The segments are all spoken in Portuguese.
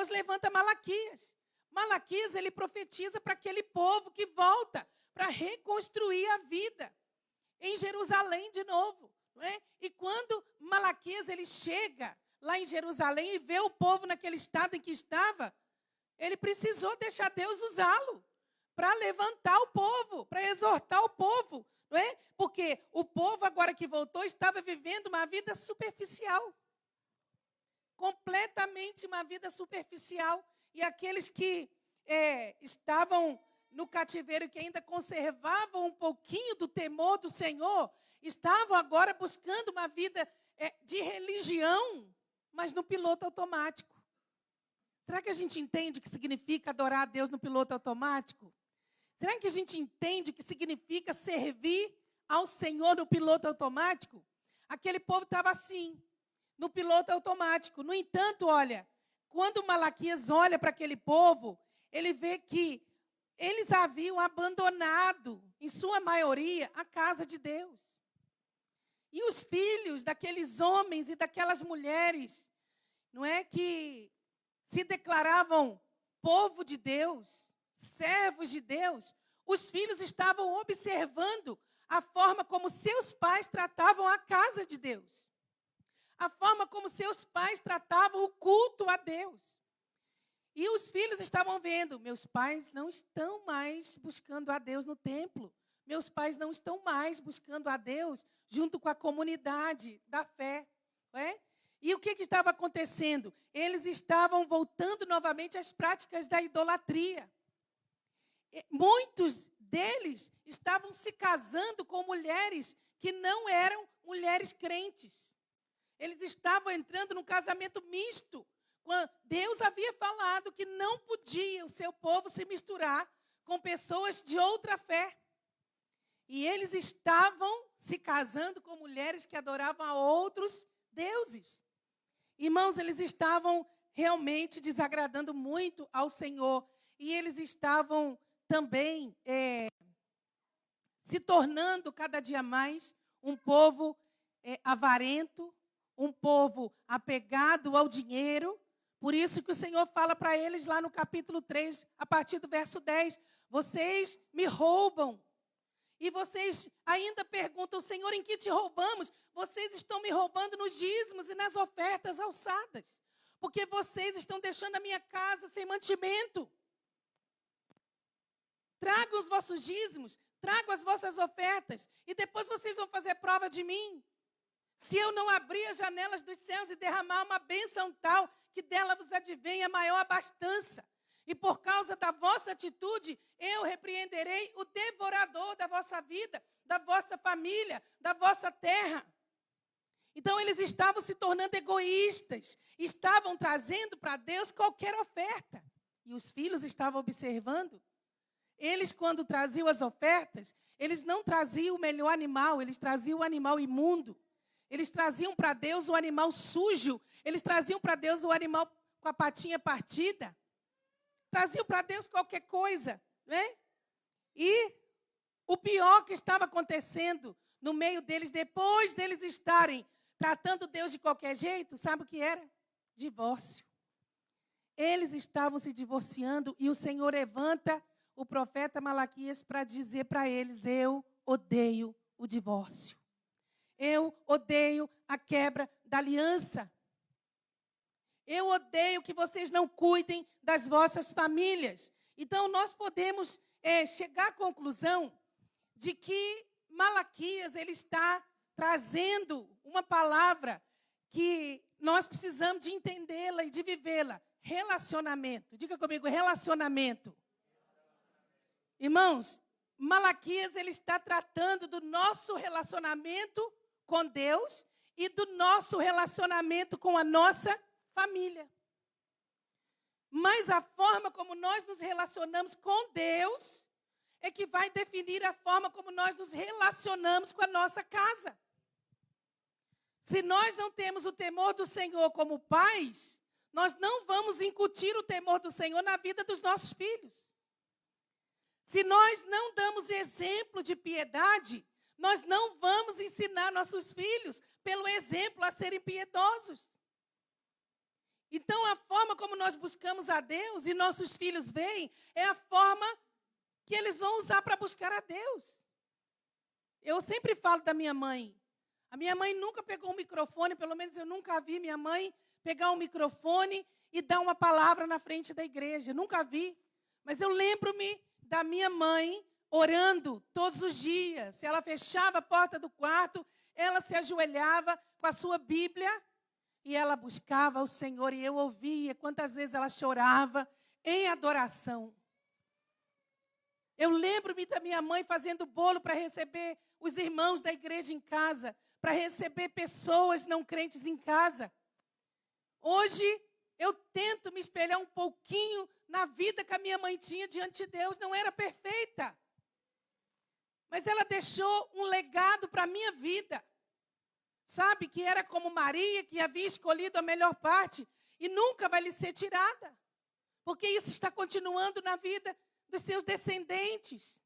Deus levanta Malaquias. Malaquias, ele profetiza para aquele povo que volta para reconstruir a vida em Jerusalém de novo. Não é? E quando Malaquias ele chega lá em Jerusalém e vê o povo naquele estado em que estava, ele precisou deixar Deus usá-lo para levantar o povo, para exortar o povo. Não é? Porque o povo, agora que voltou, estava vivendo uma vida superficial. Completamente uma vida superficial. E aqueles que estavam no cativeiro, que ainda conservavam um pouquinho do temor do Senhor, estavam agora buscando uma vida de religião, mas no piloto automático. Será que a gente entende o que significa adorar a Deus no piloto automático? Será que a gente entende o que significa servir ao Senhor no piloto automático? Aquele povo estava assim, no piloto automático. No entanto, olha, quando Malaquias olha para aquele povo, ele vê que eles haviam abandonado, em sua maioria, a casa de Deus. E os filhos daqueles homens e daquelas mulheres, não é, que se declaravam povo de Deus, servos de Deus, os filhos estavam observando a forma como seus pais tratavam a casa de Deus. A forma como seus pais tratavam o culto a Deus. E os filhos estavam vendo, meus pais não estão mais buscando a Deus no templo. Meus pais não estão mais buscando a Deus junto com a comunidade da fé. Não é? E o que estava acontecendo? Eles estavam voltando novamente às práticas da idolatria. Muitos deles estavam se casando com mulheres que não eram mulheres crentes. Eles estavam entrando num casamento misto. Deus havia falado que não podia o seu povo se misturar com pessoas de outra fé. E eles estavam se casando com mulheres que adoravam a outros deuses. Irmãos, eles estavam realmente desagradando muito ao Senhor. E eles estavam também se tornando cada dia mais um povo avarento, um povo apegado ao dinheiro. Por isso que o Senhor fala para eles lá no capítulo 3, a partir do verso 10, vocês me roubam. E vocês ainda perguntam, Senhor, em que te roubamos? Vocês estão me roubando nos dízimos e nas ofertas alçadas. Porque vocês estão deixando a minha casa sem mantimento. Tragam os vossos dízimos, tragam as vossas ofertas. E depois vocês vão fazer prova de mim. Se eu não abrir as janelas dos céus e derramar uma bênção tal, que dela vos advenha maior abastança. E por causa da vossa atitude, eu repreenderei o devorador da vossa vida, da vossa família, da vossa terra. Então, eles estavam se tornando egoístas, estavam trazendo para Deus qualquer oferta. E os filhos estavam observando. Eles, quando traziam as ofertas, eles não traziam o melhor animal, eles traziam o animal imundo. Eles traziam para Deus o animal sujo, eles traziam para Deus o animal com a patinha partida. Traziam para Deus qualquer coisa, né? E o pior que estava acontecendo no meio deles, depois deles estarem tratando Deus de qualquer jeito, sabe o que era? Divórcio. Eles estavam se divorciando e o Senhor levanta o profeta Malaquias para dizer para eles, eu odeio o divórcio. Eu odeio a quebra da aliança. Eu odeio que vocês não cuidem das vossas famílias. Então, nós podemos chegar à conclusão de que Malaquias ele está trazendo uma palavra que nós precisamos de entendê-la e de vivê-la. Relacionamento. Diga comigo, relacionamento. Irmãos, Malaquias ele está tratando do nosso relacionamento com Deus e do nosso relacionamento com a nossa família. Mas a forma como nós nos relacionamos com Deus é que vai definir a forma como nós nos relacionamos com a nossa casa. Se nós não temos o temor do Senhor como pais, nós não vamos incutir o temor do Senhor na vida dos nossos filhos. Se nós não damos exemplo de piedade, nós não vamos ensinar nossos filhos, pelo exemplo, a serem piedosos. Então, a forma como nós buscamos a Deus e nossos filhos veem é a forma que eles vão usar para buscar a Deus. Eu sempre falo da minha mãe. A minha mãe nunca pegou um microfone, pelo menos eu nunca vi minha mãe pegar um microfone e dar uma palavra na frente da igreja. Nunca vi. Mas eu lembro-me da minha mãe orando todos os dias. Se ela fechava a porta do quarto, ela se ajoelhava com a sua Bíblia e ela buscava o Senhor. E eu ouvia quantas vezes ela chorava em adoração. Eu lembro-me da minha mãe fazendo bolo para receber os irmãos da igreja em casa, para receber pessoas não crentes em casa. Hoje, eu tento me espelhar um pouquinho na vida que a minha mãe tinha diante de Deus. Não era perfeita. Mas ela deixou um legado para a minha vida. Sabe, que era como Maria, que havia escolhido a melhor parte e nunca vai lhe ser tirada. Porque isso está continuando na vida dos seus descendentes.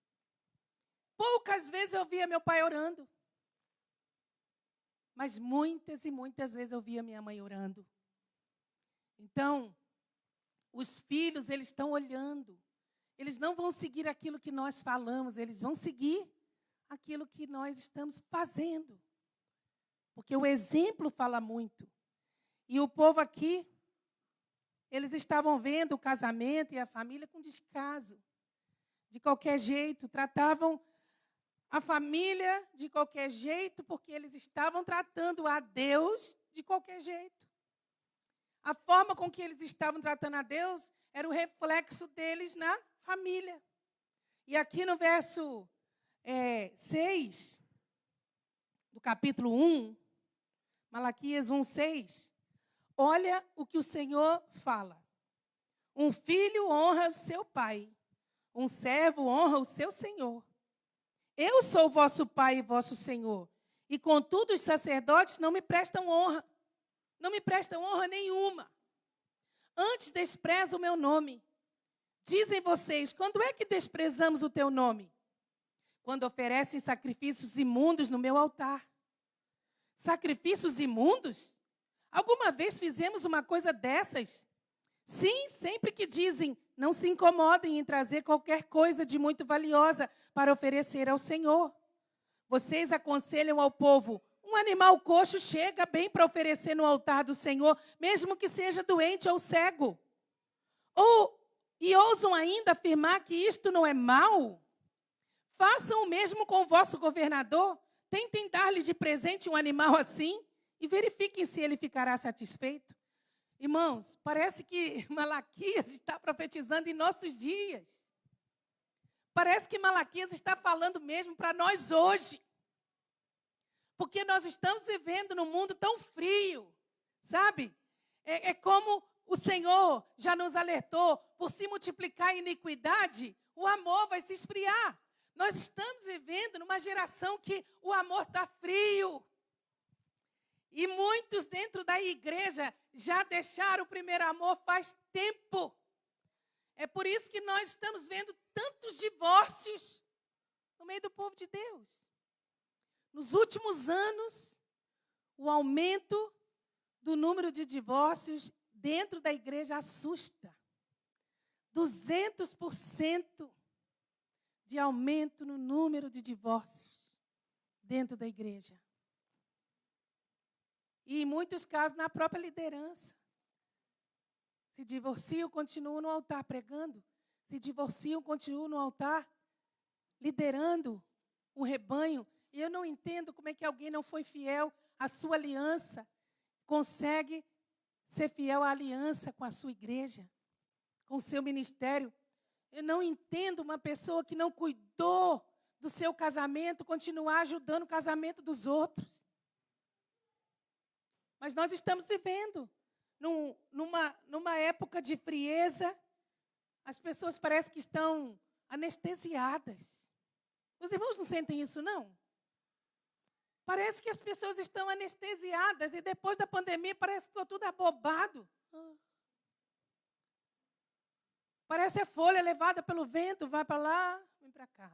Poucas vezes eu via meu pai orando. Mas muitas e muitas vezes eu via minha mãe orando. Então, os filhos, eles estão olhando. Eles não vão seguir aquilo que nós falamos, eles vão seguir aquilo que nós estamos fazendo. Porque o exemplo fala muito. E o povo aqui, eles estavam vendo o casamento e a família com descaso. De qualquer jeito, tratavam a família de qualquer jeito, porque eles estavam tratando a Deus de qualquer jeito. A forma com que eles estavam tratando a Deus era o reflexo deles na família. E aqui no verso 6, do capítulo 1, Malaquias 1:6, olha o que o Senhor fala. Um filho honra o seu pai, um servo honra o seu senhor. Eu sou vosso pai e vosso senhor, e contudo os sacerdotes não me prestam honra. Não me prestam honra nenhuma. Antes desprezam o meu nome. Dizem vocês, quando é que desprezamos o teu nome? Quando oferecem sacrifícios imundos no meu altar. Sacrifícios imundos? Alguma vez fizemos uma coisa dessas? Sim, sempre que dizem, não se incomodem em trazer qualquer coisa de muito valiosa para oferecer ao Senhor. Vocês aconselham ao povo, um animal coxo chega bem para oferecer no altar do Senhor, mesmo que seja doente ou cego. E ousam ainda afirmar que isto não é mal? Façam o mesmo com o vosso governador. Tentem dar-lhe de presente um animal assim e verifiquem se ele ficará satisfeito. Irmãos, parece que Malaquias está profetizando em nossos dias. Parece que Malaquias está falando mesmo para nós hoje. Porque nós estamos vivendo num mundo tão frio, sabe? É como o Senhor já nos alertou, por se multiplicar a iniquidade, o amor vai se esfriar. Nós estamos vivendo numa geração que o amor está frio. E muitos dentro da igreja já deixaram o primeiro amor faz tempo. É por isso que nós estamos vendo tantos divórcios no meio do povo de Deus. Nos últimos anos, o aumento do número de divórcios dentro da igreja assusta. 200% de aumento no número de divórcios dentro da igreja. E em muitos casos na própria liderança. Se divorciam, continuam no altar pregando. Se divorciam, continuam no altar liderando um rebanho. E eu não entendo como é que alguém não foi fiel à sua aliança, consegue ser fiel à aliança com a sua igreja, com o seu ministério. Eu não entendo uma pessoa que não cuidou do seu casamento, continuar ajudando o casamento dos outros. Mas nós estamos vivendo numa época de frieza. As pessoas parecem que estão anestesiadas. Os irmãos não sentem isso, não? Parece que as pessoas estão anestesiadas e depois da pandemia parece que ficou tudo abobado. Parece a folha levada pelo vento, vai para lá, vem para cá.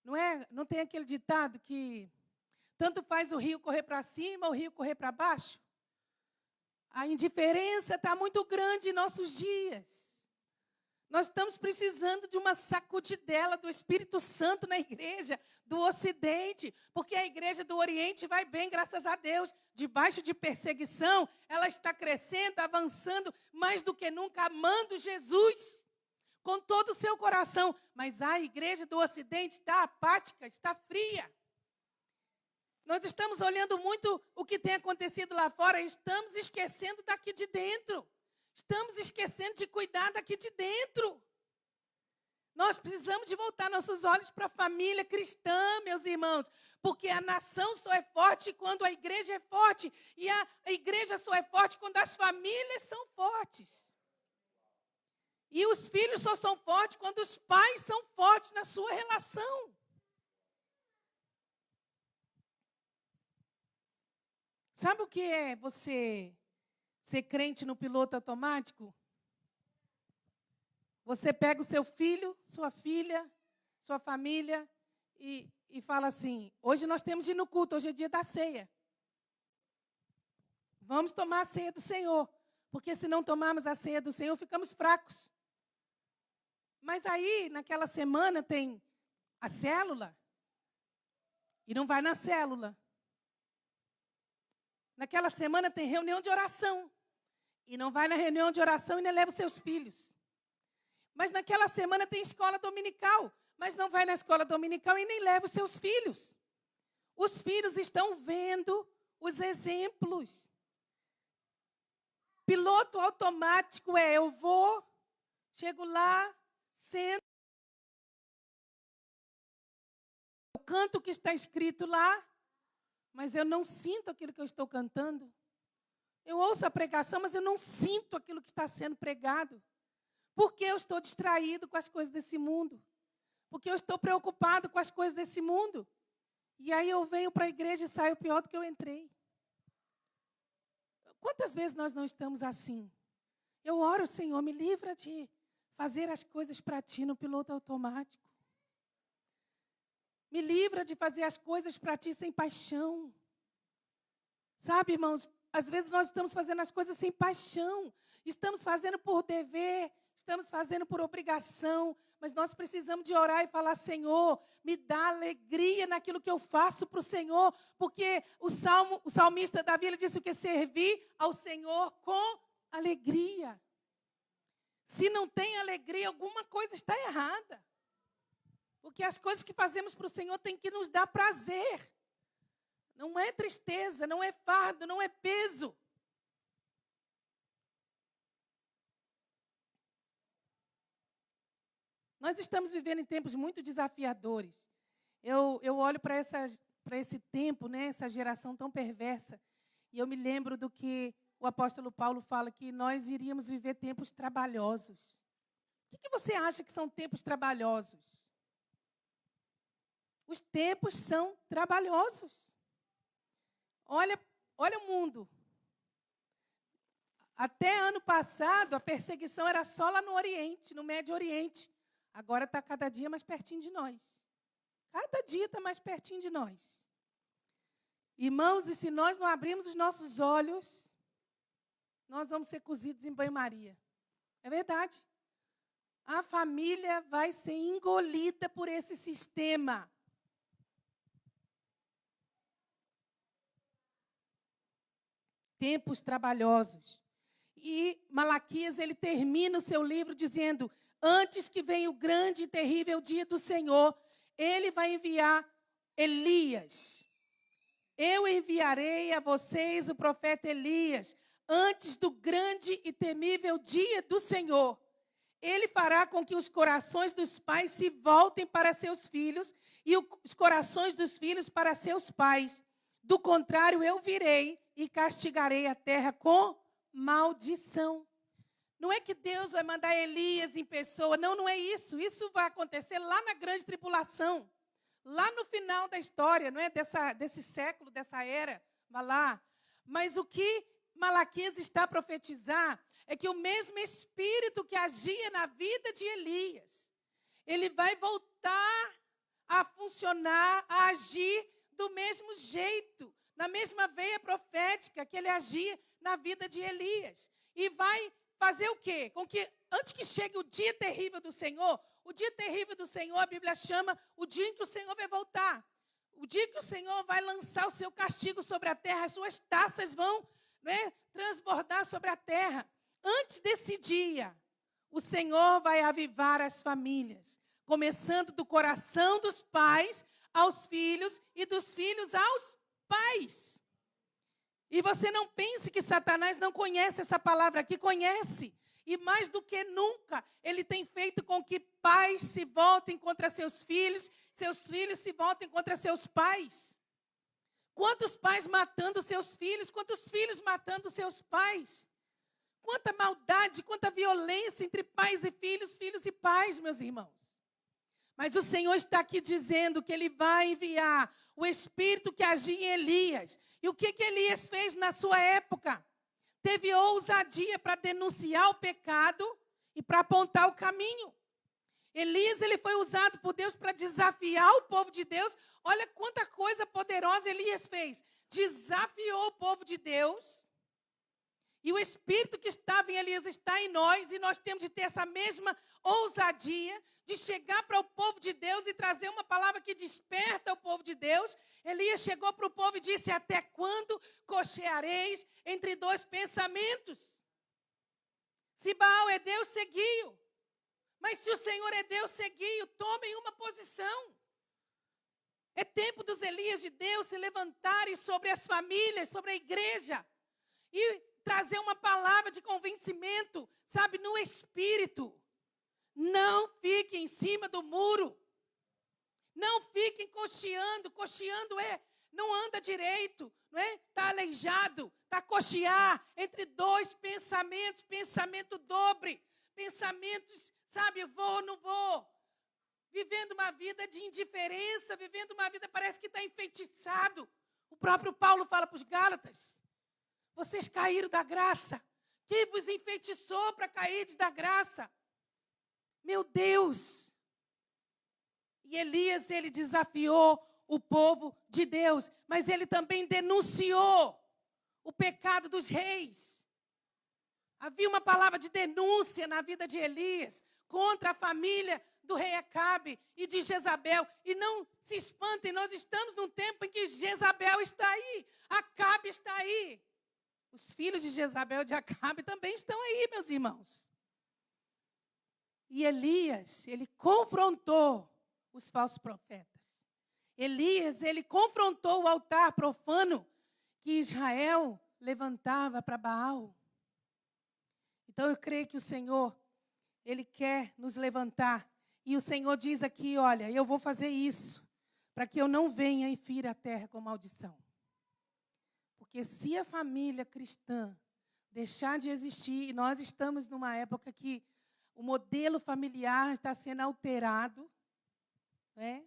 Não é? Não tem aquele ditado que tanto faz o rio correr para cima ou o rio correr para baixo? A indiferença está muito grande em nossos dias. Nós estamos precisando de uma sacudidela do Espírito Santo na igreja do Ocidente, porque a igreja do Oriente vai bem, graças a Deus. Debaixo de perseguição, ela está crescendo, avançando, mais do que nunca, amando Jesus com todo o seu coração. Mas a igreja do Ocidente está apática, está fria. Nós estamos olhando muito o que tem acontecido lá fora e estamos esquecendo daqui de dentro. Estamos esquecendo de cuidar daqui de dentro. Nós precisamos de voltar nossos olhos para a família cristã, meus irmãos. Porque a nação só é forte quando a igreja é forte. E a igreja só é forte quando as famílias são fortes. E os filhos só são fortes quando os pais são fortes na sua relação. Sabe o que é você ser crente no piloto automático? Você pega o seu filho, sua filha, sua família e fala assim: hoje nós temos de ir no culto, hoje é dia da ceia. Vamos tomar a ceia do Senhor, porque se não tomarmos a ceia do Senhor, ficamos fracos. Mas aí, naquela semana, tem a célula e não vai na célula. Naquela semana tem reunião de oração e não vai na reunião de oração e nem leva os seus filhos. Mas naquela semana tem escola dominical, mas não vai na escola dominical e nem leva os seus filhos. Os filhos estão vendo os exemplos. Piloto automático é: eu vou, chego lá, sento, eu canto o que está escrito lá, mas eu não sinto aquilo que eu estou cantando. Eu ouço a pregação, mas eu não sinto aquilo que está sendo pregado. Porque eu estou distraído com as coisas desse mundo. Porque eu estou preocupado com as coisas desse mundo. E aí eu venho para a igreja e saio pior do que eu entrei. Quantas vezes nós não estamos assim? Eu oro: Senhor, me livra de fazer as coisas para Ti no piloto automático. Me livra de fazer as coisas para Ti sem paixão. Sabe, irmãos, às vezes nós estamos fazendo as coisas sem paixão. Estamos fazendo por dever, estamos fazendo por obrigação. Mas nós precisamos de orar e falar: Senhor, me dá alegria naquilo que eu faço para o Senhor. Porque o salmista Davi, ele disse que servir ao Senhor com alegria. Se não tem alegria, alguma coisa está errada. Porque as coisas que fazemos para o Senhor têm que nos dar prazer. Não é tristeza, não é fardo, não é peso. Nós estamos vivendo em tempos muito desafiadores. Eu olho para esse tempo, né, essa geração tão perversa, e eu me lembro do que o apóstolo Paulo fala, que nós iríamos viver tempos trabalhosos. O que você acha que são tempos trabalhosos? Os tempos são trabalhosos. Olha o mundo. Até ano passado, a perseguição era só lá no Oriente, no Médio Oriente. Agora está cada dia mais pertinho de nós. Cada dia está mais pertinho de nós. Irmãos, e se nós não abrirmos os nossos olhos, nós vamos ser cozidos em banho-maria. É verdade. A família vai ser engolida por esse sistema. Tempos trabalhosos. E Malaquias, ele termina o seu livro dizendo: antes que venha o grande e terrível dia do Senhor, Ele vai enviar Elias. Eu enviarei a vocês o profeta Elias, antes do grande e temível dia do Senhor. Ele fará com que os corações dos pais se voltem para seus filhos e os corações dos filhos para seus pais. Do contrário, eu virei e castigarei a terra com maldição. Não é que Deus vai mandar Elias em pessoa. Não, não é isso. Isso vai acontecer lá na grande tribulação. Lá no final da história, não é? Desse século, dessa era. Vai lá. Mas o que Malaquias está a profetizar é que o mesmo Espírito que agia na vida de Elias, ele vai voltar a funcionar, a agir do mesmo jeito, na mesma veia profética que ele agia na vida de Elias. E vai fazer o quê? Com que, antes que chegue o dia terrível do Senhor, o dia terrível do Senhor, a Bíblia chama o dia em que o Senhor vai voltar. O dia que o Senhor vai lançar o seu castigo sobre a terra, as suas taças vão, transbordar sobre a terra. Antes desse dia, o Senhor vai avivar as famílias, começando do coração dos pais aos filhos e dos filhos aos pais. E você não pense que Satanás não conhece essa palavra aqui, conhece. E mais do que nunca, ele tem feito com que pais se voltem contra seus filhos se voltem contra seus pais. Quantos pais matando seus filhos, quantos filhos matando seus pais. Quanta maldade, quanta violência entre pais e filhos, filhos e pais, meus irmãos. Mas o Senhor está aqui dizendo que Ele vai enviar o Espírito que agia em Elias. E o que Elias fez na sua época? Teve ousadia para denunciar o pecado e para apontar o caminho. Elias, ele foi usado por Deus para desafiar o povo de Deus. Olha quanta coisa poderosa Elias fez. Desafiou o povo de Deus. E o Espírito que estava em Elias está em nós. E nós temos de ter essa mesma ousadia de chegar para o povo de Deus e trazer uma palavra que desperta o povo de Deus. Elias chegou para o povo e disse: até quando cocheareis entre dois pensamentos? Se Baal é Deus, seguiu. Mas se o Senhor é Deus, seguiu. Tomem uma posição. É tempo dos Elias de Deus se levantarem sobre as famílias, sobre a igreja. E trazer uma palavra de convencimento, sabe, no espírito. Não fiquem em cima do muro. Não fiquem cocheando. Cocheando não anda direito, não é? Está aleijado, está a cochear entre dois pensamentos, pensamento dobre, pensamentos, sabe, vou, não vou. Vivendo uma vida de indiferença, vivendo uma vida parece que está enfeitiçado. O próprio Paulo fala para os Gálatas: vocês caíram da graça. Quem vos enfeitiçou para cair da graça? Meu Deus! E Elias, ele desafiou o povo de Deus, mas ele também denunciou o pecado dos reis. Havia uma palavra de denúncia na vida de Elias contra a família do rei Acabe e de Jezabel. E não se espantem, nós estamos num tempo em que Jezabel está aí, Acabe está aí. Os filhos de Jezabel e de Acabe também estão aí, meus irmãos. E Elias, ele confrontou os falsos profetas. Elias, ele confrontou o altar profano que Israel levantava para Baal. Então eu creio que o Senhor, Ele quer nos levantar. E o Senhor diz aqui, olha, eu vou fazer isso, para que eu não venha e fira a terra com maldição. Porque se a família cristã deixar de existir, e nós estamos numa época que o modelo familiar está sendo alterado, né?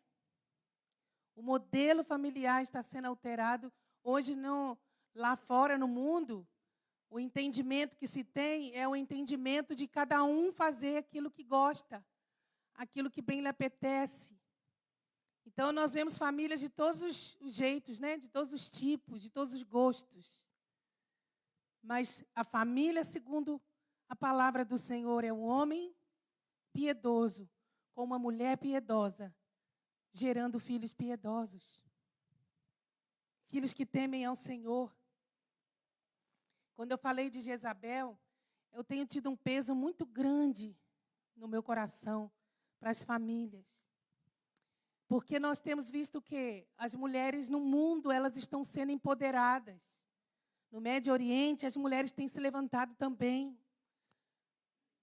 O modelo familiar está sendo alterado. Hoje, lá fora no mundo, o entendimento que se tem é o entendimento de cada um fazer aquilo que gosta, aquilo que bem lhe apetece. Então, nós vemos famílias de todos os jeitos, né? De todos os tipos, de todos os gostos. Mas a família, segundo a palavra do Senhor, é um homem piedoso com uma mulher piedosa, gerando filhos piedosos. Filhos que temem ao Senhor. Quando eu falei de Jezabel, eu tenho tido um peso muito grande no meu coração para as famílias. Porque nós temos visto que as mulheres no mundo, elas estão sendo empoderadas. No Médio Oriente, as mulheres têm se levantado também.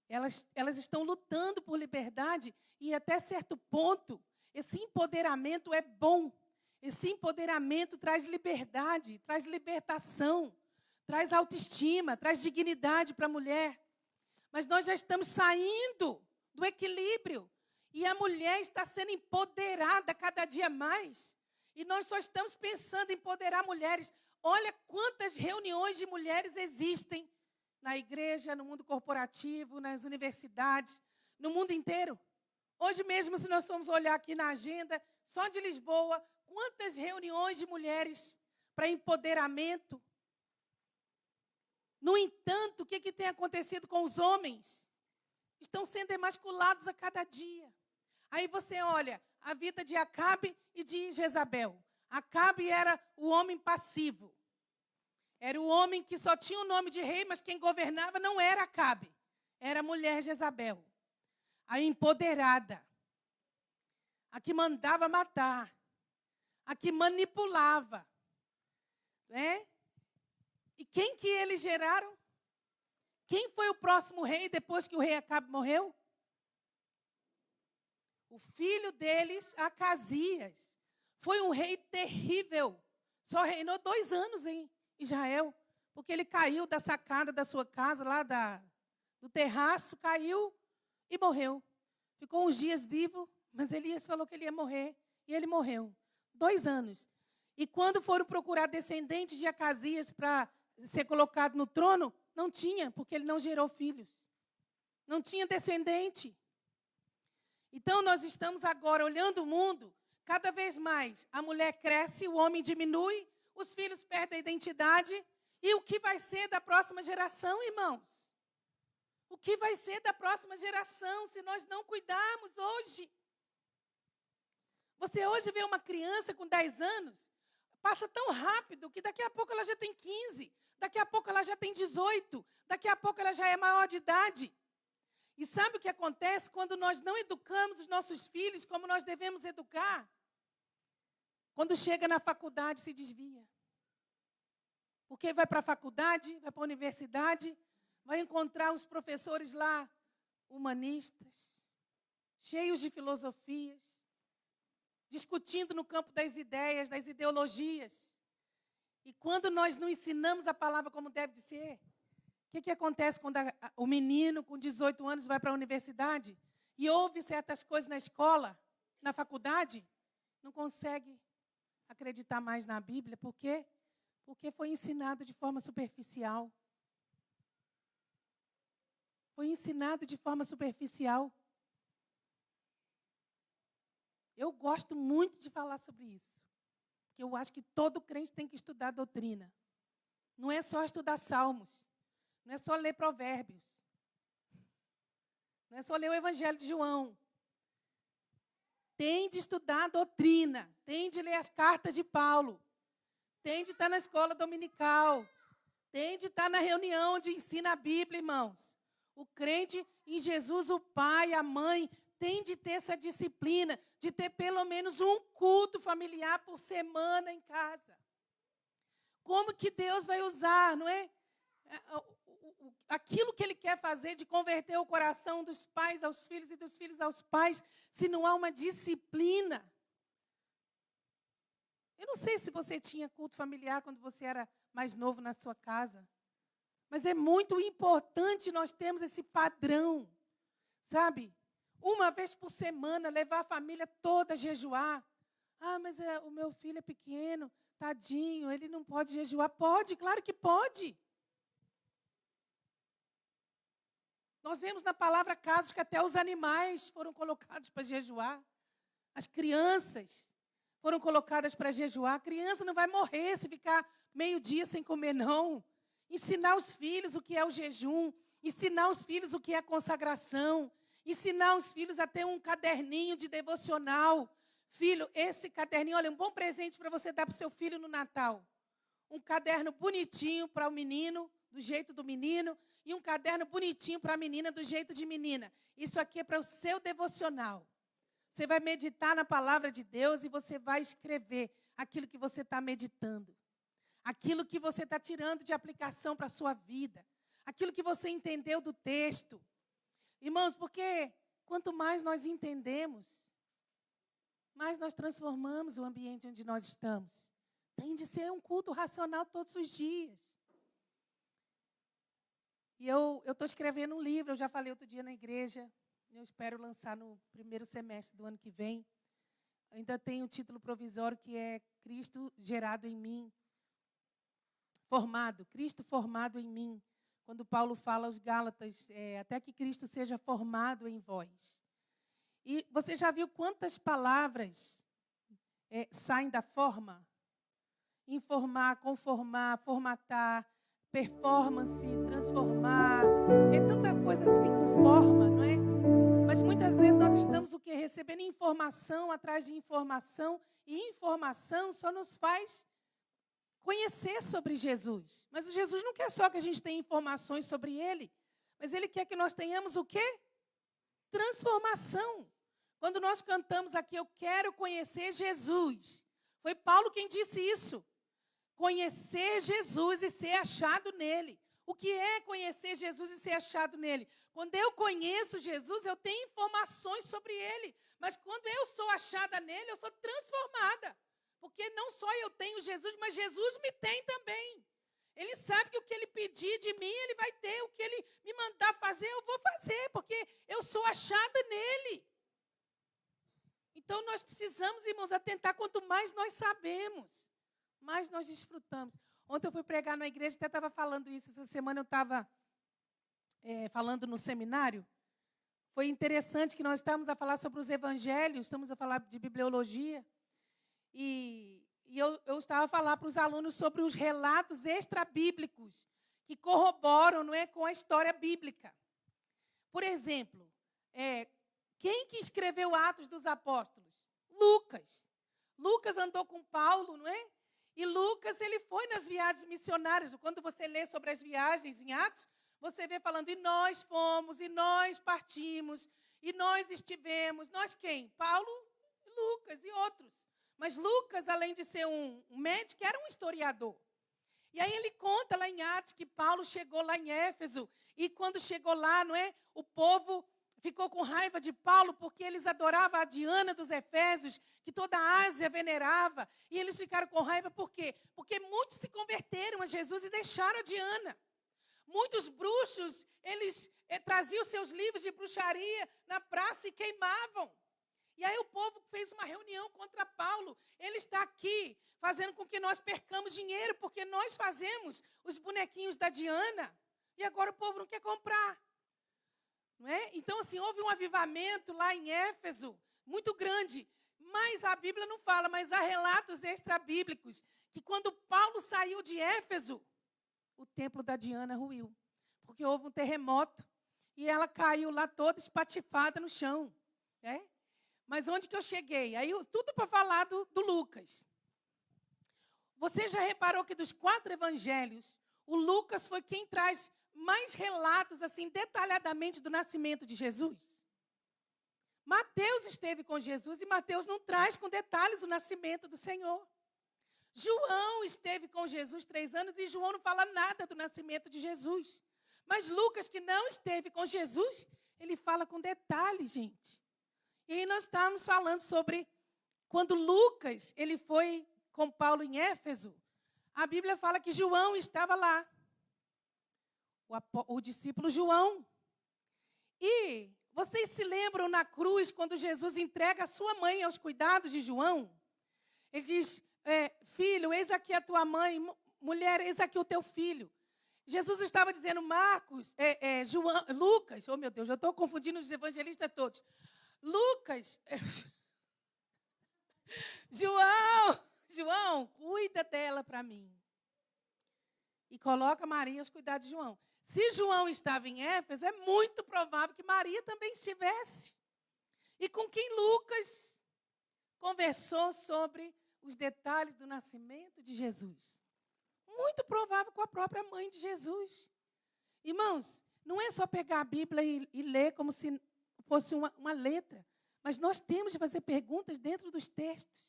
Elas estão lutando por liberdade e até certo ponto, esse empoderamento é bom. Esse empoderamento traz liberdade, traz libertação, traz autoestima, traz dignidade para a mulher. Mas nós já estamos saindo do equilíbrio. E a mulher está sendo empoderada cada dia mais. E nós só estamos pensando em empoderar mulheres. Olha quantas reuniões de mulheres existem na igreja, no mundo corporativo, nas universidades, no mundo inteiro. Hoje mesmo, se nós formos olhar aqui na agenda, só de Lisboa, quantas reuniões de mulheres para empoderamento. No entanto, o que tem acontecido com os homens? Estão sendo emasculados a cada dia. Aí você olha a vida de Acabe e de Jezabel. Acabe era o homem passivo. Era o homem que só tinha o nome de rei, mas quem governava não era Acabe. Era a mulher Jezabel. A empoderada. A que mandava matar. A que manipulava. Né? E quem que eles geraram? Quem foi o próximo rei depois que o rei Acabe morreu? O filho deles, Acasias. Foi um rei terrível. Só reinou 2 anos em Israel. Porque ele caiu da sacada da sua casa, lá do terraço, caiu e morreu. Ficou uns dias vivo, mas Elias falou que ele ia morrer. E ele morreu. 2 anos. E quando foram procurar descendentes de Acasias para ser colocado no trono, não tinha, porque ele não gerou filhos. Não tinha descendente. Então, nós estamos agora olhando o mundo, cada vez mais a mulher cresce, o homem diminui, os filhos perdem a identidade. E o que vai ser da próxima geração, irmãos? O que vai ser da próxima geração se nós não cuidarmos hoje? Você hoje vê uma criança com 10 anos, passa tão rápido que daqui a pouco ela já tem 15, daqui a pouco ela já tem 18, daqui a pouco ela já é maior de idade. E sabe o que acontece quando nós não educamos os nossos filhos como nós devemos educar? Quando chega na faculdade, se desvia. Porque vai para a faculdade, vai para a universidade, vai encontrar os professores lá, humanistas, cheios de filosofias, discutindo no campo das ideias, das ideologias. E quando nós não ensinamos a palavra como deve ser, o que acontece quando o menino com 18 anos vai para a universidade e ouve certas coisas na escola, na faculdade, não consegue acreditar mais na Bíblia? Por quê? Porque foi ensinado de forma superficial. Foi ensinado de forma superficial. Eu gosto muito de falar sobre isso. Porque eu acho que todo crente tem que estudar doutrina. Não é só estudar salmos. Não é só ler provérbios. Não é só ler o Evangelho de João. Tem de estudar a doutrina. Tem de ler as cartas de Paulo. Tem de estar na escola dominical. Tem de estar na reunião onde ensina a Bíblia, irmãos. O crente em Jesus, o pai, a mãe, tem de ter essa disciplina, de ter pelo menos um culto familiar por semana em casa. Como que Deus vai usar, não é? Aquilo que Ele quer fazer de converter o coração dos pais aos filhos e dos filhos aos pais, se não há uma disciplina. Eu não sei se você tinha culto familiar quando você era mais novo na sua casa, mas é muito importante nós termos esse padrão, sabe? Uma vez por semana, levar a família toda a jejuar. Ah, mas o meu filho é pequeno, tadinho, ele não pode jejuar. Pode, claro que pode. Nós vemos na palavra casos que até os animais foram colocados para jejuar. As crianças foram colocadas para jejuar. A criança não vai morrer se ficar meio-dia sem comer, não. Ensinar os filhos o que é o jejum. Ensinar os filhos o que é a consagração. Ensinar os filhos a ter um caderninho de devocional. Filho, esse caderninho, olha, um bom presente para você dar para o seu filho no Natal. Um caderno bonitinho para o menino, do jeito do menino, e um caderno bonitinho para a menina, do jeito de menina. Isso aqui é para o seu devocional. Você vai meditar na palavra de Deus e você vai escrever aquilo que você está meditando. Aquilo que você está tirando de aplicação para a sua vida. Aquilo que você entendeu do texto. Irmãos, porque quanto mais nós entendemos, mais nós transformamos o ambiente onde nós estamos. Tem de ser um culto racional todos os dias. E eu estou escrevendo um livro, eu já falei outro dia na igreja, eu espero lançar no primeiro semestre do ano que vem. Ainda tem um título provisório que é Cristo gerado em mim. Formado, Cristo formado em mim. Quando Paulo fala aos Gálatas, até que Cristo seja formado em vós. E você já viu quantas palavras saem da forma? Informar, conformar, formatar, performance, transformar. É tanta coisa que tem forma, não é? Mas muitas vezes nós estamos o quê? Recebendo informação atrás de informação. E informação só nos faz conhecer sobre Jesus. Mas Jesus não quer só que a gente tenha informações sobre Ele. Mas Ele quer que nós tenhamos o quê? Transformação. Quando nós cantamos aqui, eu quero conhecer Jesus. Foi Paulo quem disse isso. Conhecer Jesus e ser achado nele. O que é conhecer Jesus e ser achado nele? Quando eu conheço Jesus, eu tenho informações sobre ele. Mas quando eu sou achada nele, eu sou transformada. Porque não só eu tenho Jesus, mas Jesus me tem também. Ele sabe que o que ele pedir de mim, ele vai ter. O que ele me mandar fazer, eu vou fazer. Porque eu sou achada nele. Então, nós precisamos, irmãos, atentar. Quanto mais nós sabemos, mais nós desfrutamos. Ontem eu fui pregar na igreja, até estava falando isso. Essa semana eu estava falando no seminário. Foi interessante que nós estávamos a falar sobre os evangelhos, estamos a falar de bibliologia. E eu estava a falar para os alunos sobre os relatos extrabíblicos que corroboram, não é, com a história bíblica. Por exemplo, quem que escreveu Atos dos Apóstolos? Lucas. Lucas andou com Paulo, não é? E Lucas, ele foi nas viagens missionárias. Quando você lê sobre as viagens em Atos, você vê falando, e nós fomos, e nós partimos, e nós estivemos. Nós quem? Paulo, Lucas e outros. Mas Lucas, além de ser um médico, era um historiador. E aí ele conta lá em Atos que Paulo chegou lá em Éfeso, e quando chegou lá, não é? O povo ficou com raiva de Paulo porque eles adoravam a Diana dos Efésios, que toda a Ásia venerava. E eles ficaram com raiva por quê? Porque muitos se converteram a Jesus e deixaram a Diana. Muitos bruxos, eles traziam seus livros de bruxaria na praça e queimavam. E aí o povo fez uma reunião contra Paulo. Ele está aqui fazendo com que nós percamos dinheiro, porque nós fazemos os bonequinhos da Diana. E agora o povo não quer comprar. Não é? Então, assim, houve um avivamento lá em Éfeso, muito grande. Mas a Bíblia não fala, mas há relatos extrabíblicos que quando Paulo saiu de Éfeso, o templo da Diana ruiu. Porque houve um terremoto e ela caiu lá toda espatifada no chão. É? Mas onde que eu cheguei? Aí, tudo para falar do Lucas. Você já reparou que dos 4 evangelhos, o Lucas foi quem traz mais relatos, assim, detalhadamente do nascimento de Jesus? Mateus esteve com Jesus e Mateus não traz com detalhes o nascimento do Senhor. João esteve com Jesus 3 anos e João não fala nada do nascimento de Jesus. Mas Lucas, que não esteve com Jesus, ele fala com detalhes, gente. E aí nós estávamos falando sobre quando Lucas ele foi com Paulo em Éfeso, a Bíblia fala que João estava lá. O discípulo João. E vocês se lembram na cruz, quando Jesus entrega a sua mãe aos cuidados de João? Ele diz, filho, eis aqui a tua mãe, mulher, eis aqui o teu filho. Jesus estava dizendo, João, Lucas, oh meu Deus, eu estou confundindo os evangelistas todos. Lucas, João, cuida dela para mim. E coloca Maria aos cuidados de João. Se João estava em Éfeso, é muito provável que Maria também estivesse. E com quem Lucas conversou sobre os detalhes do nascimento de Jesus. Muito provável com a própria mãe de Jesus. Irmãos, não é só pegar a Bíblia e ler como se fosse uma letra. Mas nós temos de fazer perguntas dentro dos textos.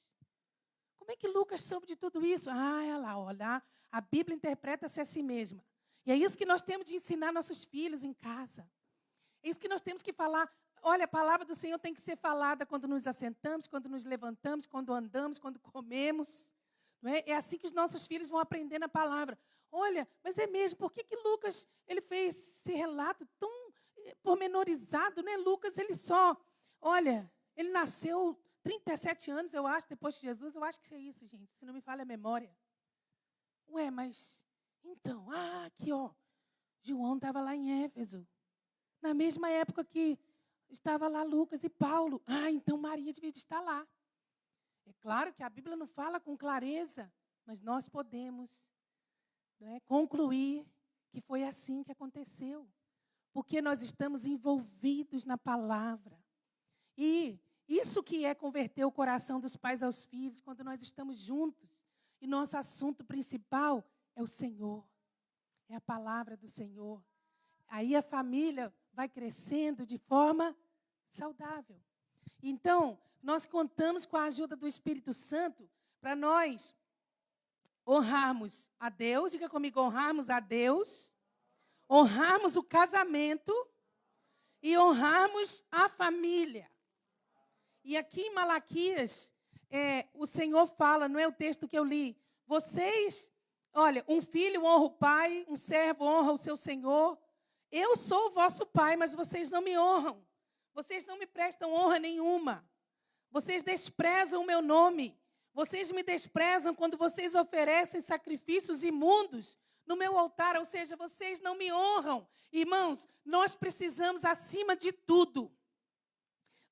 Como é que Lucas soube de tudo isso? Olha, a Bíblia interpreta-se a si mesma. E é isso que nós temos de ensinar nossos filhos em casa. É isso que nós temos que falar. Olha, a palavra do Senhor tem que ser falada quando nos assentamos, quando nos levantamos, quando andamos, quando comemos. Não é? É assim que os nossos filhos vão aprendendo a palavra. Olha, mas é mesmo, por que Lucas ele fez esse relato tão pormenorizado, né? Lucas, ele nasceu 37 anos, eu acho, depois de Jesus. Eu acho que é isso, gente, se não me falha a memória. Mas, então, aqui, João estava lá em Éfeso. Na mesma época que estava lá Lucas e Paulo. Então Maria devia estar lá. É claro que a Bíblia não fala com clareza, mas nós podemos concluir que foi assim que aconteceu. Porque nós estamos envolvidos na palavra. E isso que é converter o coração dos pais aos filhos, quando nós estamos juntos. E nosso assunto principal é o Senhor. É a palavra do Senhor. Aí a família vai crescendo de forma saudável. Então, nós contamos com a ajuda do Espírito Santo para nós honrarmos a Deus. Diga comigo, honrarmos a Deus. Honrarmos o casamento e honrarmos a família. E aqui em Malaquias, o Senhor fala, não é o texto que eu li. Vocês, olha, um filho honra o pai, um servo honra o seu senhor. Eu sou o vosso pai, mas vocês não me honram. Vocês não me prestam honra nenhuma. Vocês desprezam o meu nome. Vocês me desprezam quando vocês oferecem sacrifícios imundos no meu altar, ou seja, vocês não me honram. Irmãos, nós precisamos, acima de tudo,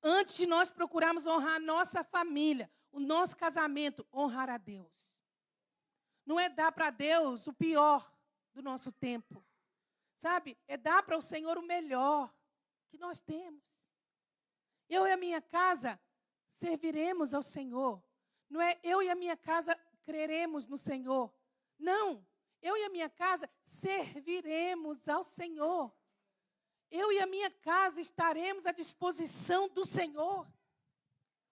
antes de nós procurarmos honrar a nossa família, o nosso casamento, honrar a Deus. Não é dar para Deus o pior do nosso tempo. Sabe? É dar para o Senhor o melhor que nós temos. Eu e a minha casa serviremos ao Senhor. Não é eu e a minha casa creremos no Senhor. Não. Eu e a minha casa serviremos ao Senhor. Eu e a minha casa estaremos à disposição do Senhor.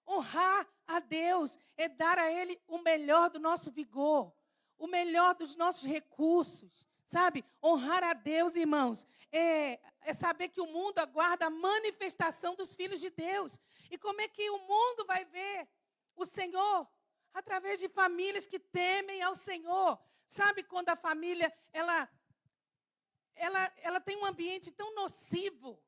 Honrar a Deus é dar a Ele o melhor do nosso vigor, o melhor dos nossos recursos. Sabe? Honrar a Deus, irmãos, é saber que o mundo aguarda a manifestação dos filhos de Deus. E como é que o mundo vai ver o Senhor? Através de famílias que temem ao Senhor. Sabe quando a família, ela tem um ambiente tão nocivo,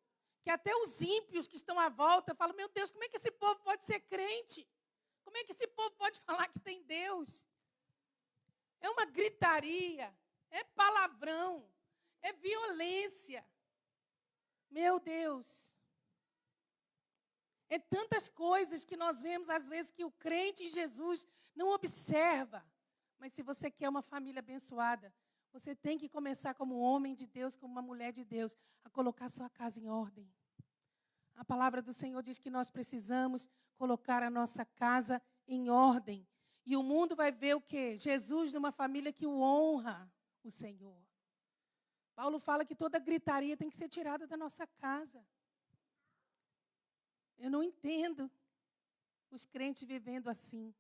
que até os ímpios que estão à volta falam, meu Deus, como é que esse povo pode ser crente? Como é que esse povo pode falar que tem Deus? É uma gritaria, é palavrão, é violência. Meu Deus. É tantas coisas que nós vemos, às vezes, que o crente em Jesus não observa. Mas se você quer uma família abençoada, você tem que começar como homem de Deus, como uma mulher de Deus, a colocar sua casa em ordem. A palavra do Senhor diz que nós precisamos colocar a nossa casa em ordem. E o mundo vai ver o quê? Jesus numa família que o honra o Senhor. Paulo fala que toda gritaria tem que ser tirada da nossa casa. Eu não entendo os crentes vivendo assim.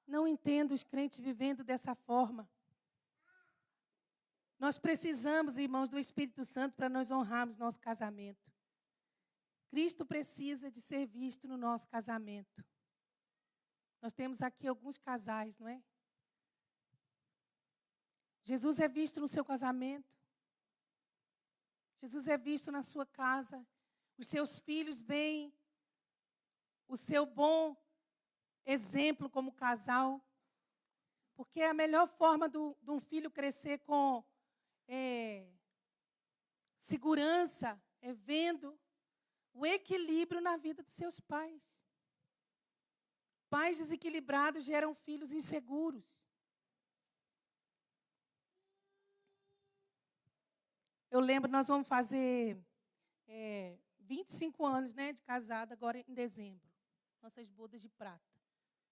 Não entendo os crentes vivendo dessa forma. Nós precisamos, irmãos, do Espírito Santo para nós honrarmos nosso casamento. Cristo precisa de ser visto no nosso casamento. Nós temos aqui alguns casais, não é? Jesus é visto no seu casamento. Jesus é visto na sua casa. Os seus filhos veem o seu bom exemplo como casal. Porque a melhor forma de um filho crescer com segurança é vendo o equilíbrio na vida dos seus pais. Pais desequilibrados geram filhos inseguros. Eu lembro, nós vamos fazer 25 anos, né, de casada, agora em dezembro. Nossas bodas de prata.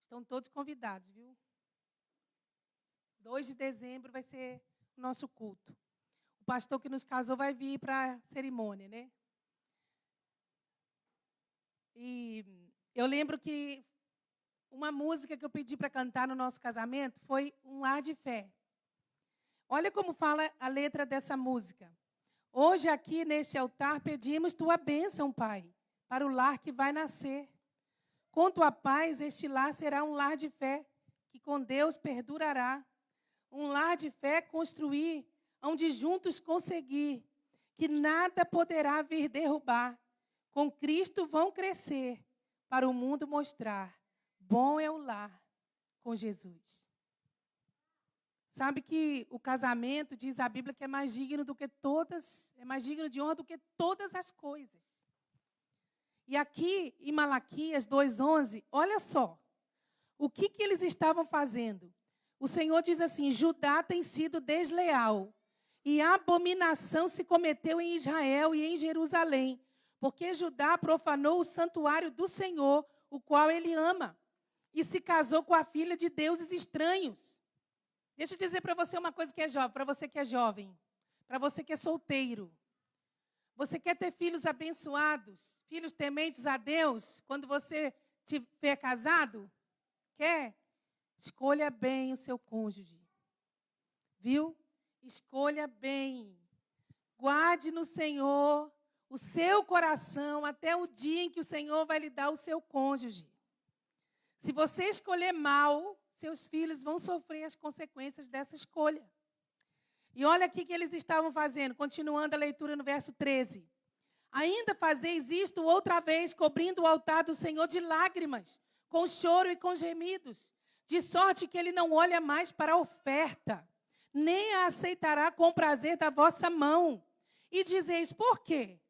Estão todos convidados, viu? 2 de dezembro vai ser o nosso culto. O pastor que nos casou vai vir para a cerimônia, né? E eu lembro que uma música que eu pedi para cantar no nosso casamento foi Um Lar de Fé. Olha como fala a letra dessa música. Hoje aqui neste altar pedimos tua bênção, Pai, para o lar que vai nascer. Com tua paz este lar será um lar de fé, que com Deus perdurará. Um lar de fé construir, onde juntos conseguir, que nada poderá vir derrubar. Com Cristo vão crescer, para o mundo mostrar. Bom é o lar com Jesus. Sabe que o casamento, diz a Bíblia, que é mais digno do que todas, é mais digno de honra do que todas as coisas. E aqui em Malaquias 2:11, olha só, o que eles estavam fazendo? O Senhor diz assim, Judá tem sido desleal. e abominação se cometeu em Israel e em Jerusalém, porque Judá profanou o santuário do Senhor, o qual ele ama, e se casou com a filha de deuses estranhos. Deixa eu dizer para você uma coisa que é jovem, para você que é jovem, para você que é solteiro. Você quer ter filhos abençoados, filhos tementes a Deus, quando você estiver casado? Quer? Escolha bem o seu cônjuge. Viu? Escolha bem. Guarde no Senhor o seu coração até o dia em que o Senhor vai lhe dar o seu cônjuge. Se você escolher mal, seus filhos vão sofrer as consequências dessa escolha. E olha aqui que eles estavam fazendo, continuando a leitura no verso 13. Ainda fazeis isto outra vez, cobrindo o altar do Senhor de lágrimas, com choro e com gemidos, de sorte que ele não olha mais para a oferta, nem a aceitará com prazer da vossa mão. E dizeis, por quê?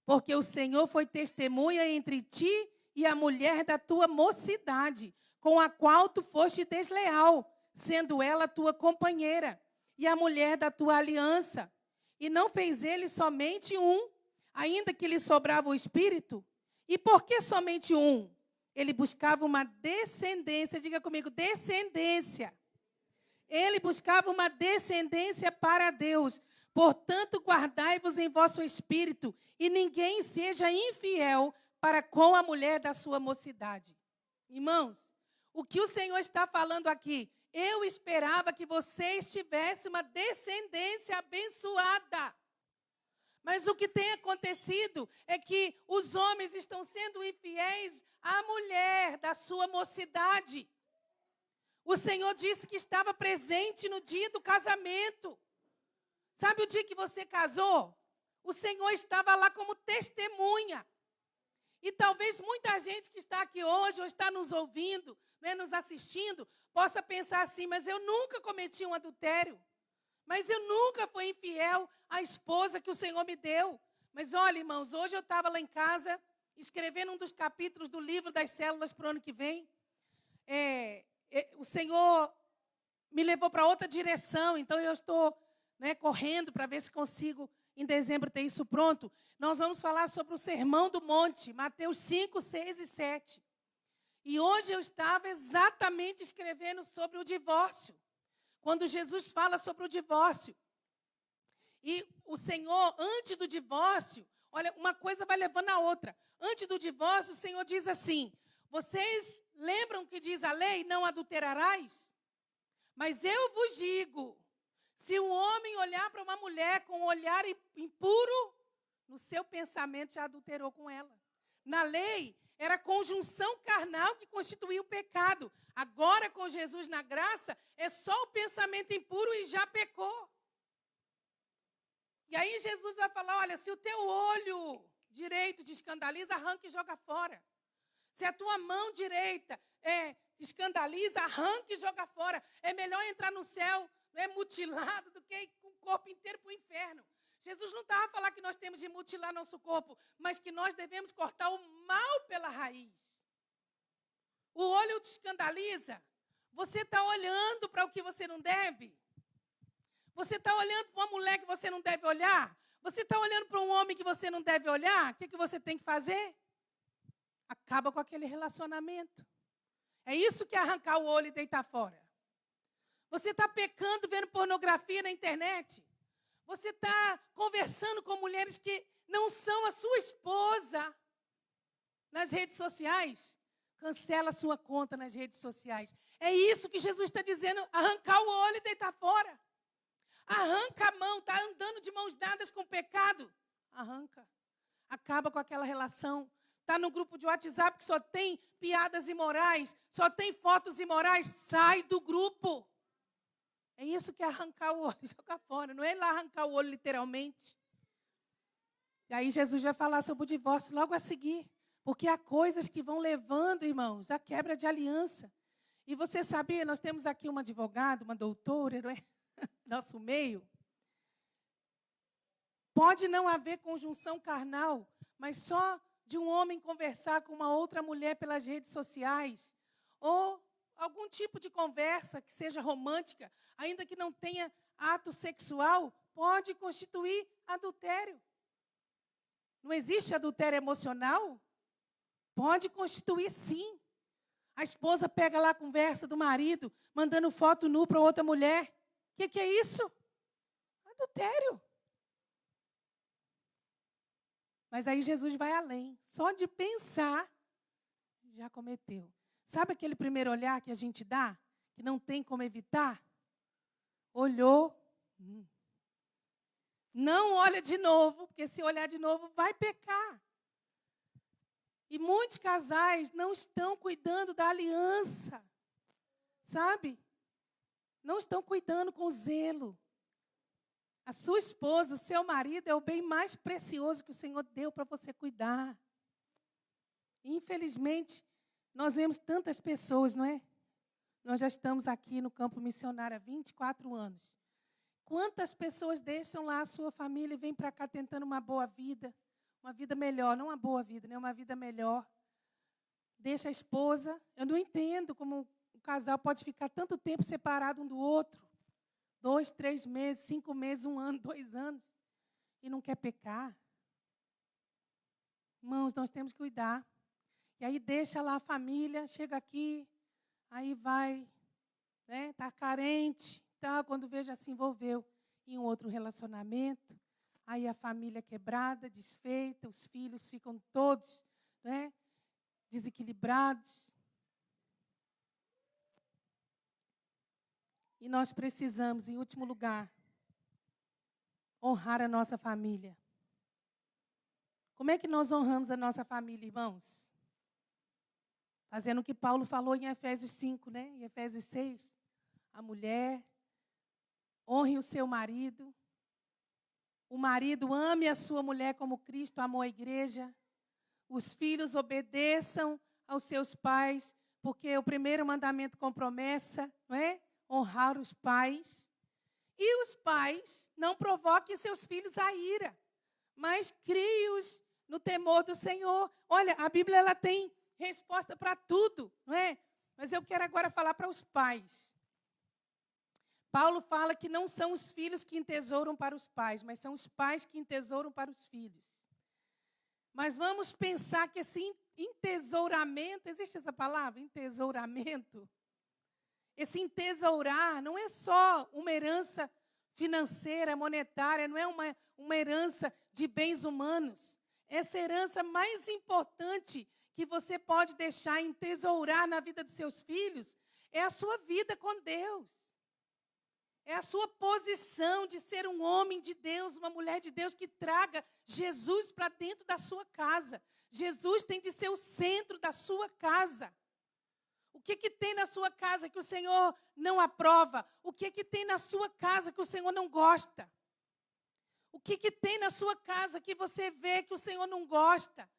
Porque o Senhor foi testemunha entre ti e a mulher da tua mocidade, com a qual tu foste desleal, sendo ela tua companheira, e a mulher da tua aliança. E não fez ele somente um, ainda que lhe sobrava o espírito? E por que somente um? Ele buscava uma descendência, diga comigo, descendência. Ele buscava uma descendência para Deus. Portanto, guardai-vos em vosso espírito, e ninguém seja infiel para com a mulher da sua mocidade. Irmãos, o que o Senhor está falando aqui? Eu esperava que vocês tivessem uma descendência abençoada. Mas o que tem acontecido é que os homens estão sendo infiéis à mulher da sua mocidade. O Senhor disse que estava presente no dia do casamento. Sabe o dia que você casou? O Senhor estava lá como testemunha. E talvez muita gente que está aqui hoje, ou está nos ouvindo, né, nos assistindo, possa pensar assim, mas eu nunca cometi um adultério. Mas eu nunca fui infiel à esposa que o Senhor me deu. Mas olha, irmãos, hoje eu estava lá em casa, escrevendo um dos capítulos do livro das células para o ano que vem. O Senhor me levou para outra direção, então eu estou, né, correndo para ver se consigo, em dezembro, ter isso pronto. Nós vamos falar sobre o Sermão do Monte, Mateus 5, 6 e 7. E hoje eu estava exatamente escrevendo sobre o divórcio. Quando Jesus fala sobre o divórcio. E o Senhor, antes do divórcio, olha, uma coisa vai levando a outra. Antes do divórcio, o Senhor diz assim, vocês lembram que diz a lei, não adulterarás? Mas eu vos digo, se um homem olhar para uma mulher com um olhar impuro, no seu pensamento já adulterou com ela. Na lei, era a conjunção carnal que constituía o pecado. Agora, com Jesus na graça, é só o pensamento impuro e já pecou. E aí Jesus vai falar, olha, se o teu olho direito te escandaliza, arranca e joga fora. Se a tua mão direita escandaliza, arranca e joga fora. É melhor entrar no céu, né, mutilado do que ir com o corpo inteiro para o inferno. Jesus não estava a falar que nós temos de mutilar nosso corpo, mas que nós devemos cortar o mal pela raiz. O olho te escandaliza. Você está olhando para o que você não deve? Você está olhando para uma mulher que você não deve olhar? Você está olhando para um homem que você não deve olhar? O que você tem que fazer? Acaba com aquele relacionamento. É isso que é arrancar o olho e deitar fora. Você está pecando vendo pornografia na internet. Você está conversando com mulheres que não são a sua esposa nas redes sociais. Cancela a sua conta nas redes sociais. É isso que Jesus está dizendo, arrancar o olho e deitar fora. Arranca a mão, está andando de mãos dadas com o pecado. Arranca. Acaba com aquela relação. Está no grupo de WhatsApp que só tem piadas imorais, só tem fotos imorais. Sai do grupo. É isso que é arrancar o olho e jogar fora. Não é lá arrancar o olho literalmente. E aí Jesus vai falar sobre o divórcio logo a seguir. Porque há coisas que vão levando, irmãos, à quebra de aliança. E você sabia, nós temos aqui uma advogada, uma doutora, não é? Nosso meio. Pode não haver conjunção carnal, mas só de um homem conversar com uma outra mulher pelas redes sociais, ou algum tipo de conversa que seja romântica, ainda que não tenha ato sexual, pode constituir adultério. Não existe adultério emocional? Pode constituir, sim. A esposa pega lá a conversa do marido, mandando foto nu para outra mulher. O que é isso? Adultério. Mas aí Jesus vai além. Só de pensar, já cometeu. Sabe aquele primeiro olhar que a gente dá? Que não tem como evitar? Olhou. Não olha de novo, porque se olhar de novo, vai pecar. E muitos casais não estão cuidando da aliança. Sabe? Não estão cuidando com zelo. A sua esposa, o seu marido é o bem mais precioso que o Senhor deu para você cuidar. Infelizmente, nós vemos tantas pessoas, não é? Nós já estamos aqui no campo missionário há 24 anos. Quantas pessoas deixam lá a sua família e vêm para cá tentando uma boa vida, uma vida melhor, não uma boa vida, né? Uma vida melhor. Deixa a esposa. Eu não entendo como um casal pode ficar tanto tempo separado um do outro. 2, 3 meses, 5 meses, 1 ano, 2 anos. E não quer pecar. Irmãos, nós temos que cuidar. E aí deixa lá a família, chega aqui, aí vai, né? Está carente, tá? Quando vê, já se envolveu em um outro relacionamento. Aí a família quebrada, desfeita, os filhos ficam todos, né? Desequilibrados. E nós precisamos, em último lugar, honrar a nossa família. Como é que nós honramos a nossa família, irmãos? Fazendo o que Paulo falou em Efésios 5, né? Em Efésios 6. A mulher, honre o seu marido. O marido ame a sua mulher como Cristo amou a igreja. Os filhos obedeçam aos seus pais, porque o primeiro mandamento com promessa, não é? Honrar os pais. E os pais não provoquem seus filhos à ira, mas crie-os no temor do Senhor. Olha, a Bíblia ela tem resposta para tudo, não é? Mas eu quero agora falar para os pais. Paulo fala que não são os filhos que entesouram para os pais, mas são os pais que entesouram para os filhos. Mas vamos pensar que esse entesouramento, existe essa palavra? Entesouramento? Esse entesourar não é só uma herança financeira, monetária, não é uma herança de bens humanos. Essa herança mais importante que você pode deixar entesourar na vida dos seus filhos é a sua vida com Deus. É a sua posição de ser um homem de Deus, uma mulher de Deus que traga Jesus para dentro da sua casa. Jesus tem de ser o centro da sua casa. O que tem na sua casa que o Senhor não aprova? O que tem na sua casa que o Senhor não gosta? O que tem na sua casa que você vê que o Senhor não gosta?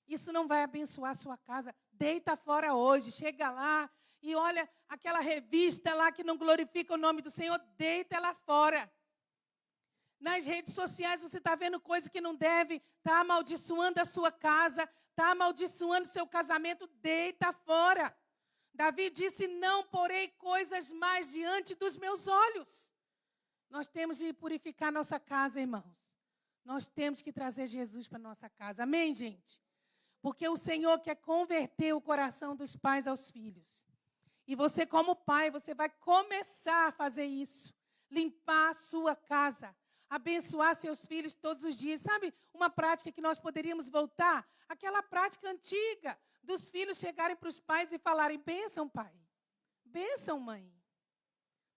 Isso não vai abençoar a sua casa. Deita fora hoje, chega lá e olha aquela revista lá que não glorifica o nome do Senhor, deita ela fora. Nas redes sociais você está vendo coisa que não deve, está amaldiçoando a sua casa, está amaldiçoando seu casamento, deita fora. Davi disse, não porei coisas mais diante dos meus olhos. Nós temos de purificar nossa casa, irmãos. Nós temos que trazer Jesus para nossa casa. Amém, gente? Porque o Senhor quer converter o coração dos pais aos filhos. E você, como pai, você vai começar a fazer isso. Limpar a sua casa. Abençoar seus filhos todos os dias. Sabe uma prática que nós poderíamos voltar? Aquela prática antiga dos filhos chegarem para os pais e falarem, bênção, pai. Bênção, mãe.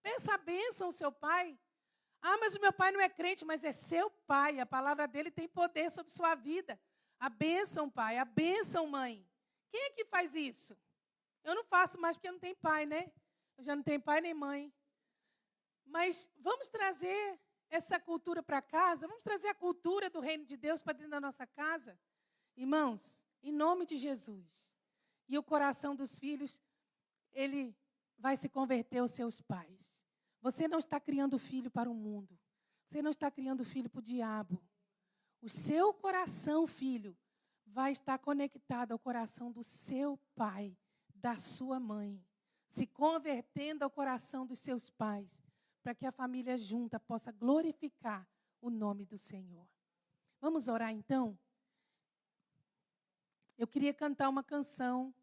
Peça a bênção, seu pai. Ah, mas o meu pai não é crente, mas é seu pai. A palavra dele tem poder sobre sua vida. A bênção, pai. A bênção, mãe. Quem é que faz isso? Eu não faço mais porque eu não tenho pai, né? Eu já não tenho pai nem mãe. Mas vamos trazer essa cultura para casa? Vamos trazer a cultura do reino de Deus para dentro da nossa casa? Irmãos, em nome de Jesus. E o coração dos filhos, ele vai se converter aos seus pais. Você não está criando filho para o mundo. Você não está criando filho para o diabo. O seu coração, filho, vai estar conectado ao coração do seu pai, da sua mãe. Se convertendo ao coração dos seus pais, para que a família junta possa glorificar o nome do Senhor. Vamos orar então? Eu queria cantar uma canção